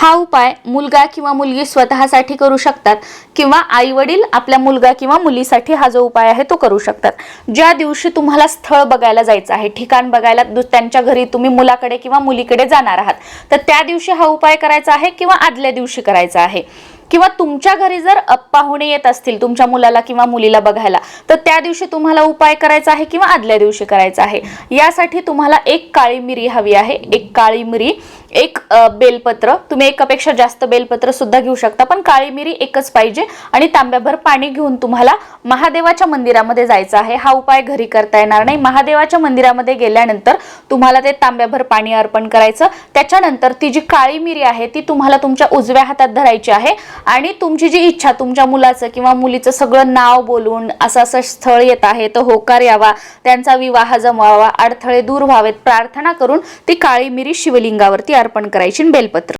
हा उपाय मुलगा किंवा मुलगी स्वतःसाठी करू शकतात किंवा आई वडील आपल्या मुलगा किंवा मुलीसाठी हा जो उपाय आहे तो करू शकतात। ज्या दिवशी तुम्हाला स्थळ बघायला जायचं आहे, ठिकाण बघायला त्यांच्या घरी तुम्ही मुलाकडे किंवा मुलीकडे जाणार आहात, तर त्या दिवशी हा उपाय करायचा आहे किंवा आदल्या दिवशी करायचा आहे। किंवा तुमच्या घरी जर पाहुणे येत असतील तुमच्या मुलाला किंवा मुलीला बघायला, तर त्या दिवशी तुम्हाला उपाय करायचा आहे किंवा आदल्या दिवशी करायचा आहे। यासाठी तुम्हाला एक काळी मिरी हवी आहे, एक काळी मिरी, एक बेलपत्र, तुम्ही एकापेक्षा जास्त बेलपत्र सुद्धा घेऊ शकता, पण काळी मिरी एकच पाहिजे, आणि तांब्याभर पाणी घेऊन तुम्हाला महादेवाच्या मंदिरामध्ये जायचं आहे। हा उपाय घरी करता येणार नाही। महादेवाच्या मंदिरामध्ये गेल्यानंतर तुम्हाला ते तांब्याभर पाणी अर्पण करायचं। त्याच्यानंतर ती जी काळी मिरी आहे ती तुम्हाला तुमच्या उजव्या हातात धरायची आहे आणि तुमची जी इच्छा, तुमच्या मुलाचं किंवा मुलीचं सगळं नाव बोलून असं असं स्थळ येत आहे तर होकार यावा, त्यांचा विवाह जमवावा, अडथळे दूर व्हावेत प्रार्थना करून ती काळी मिरी शिवलिंगावरती अर्पण करायची, बेलपत्र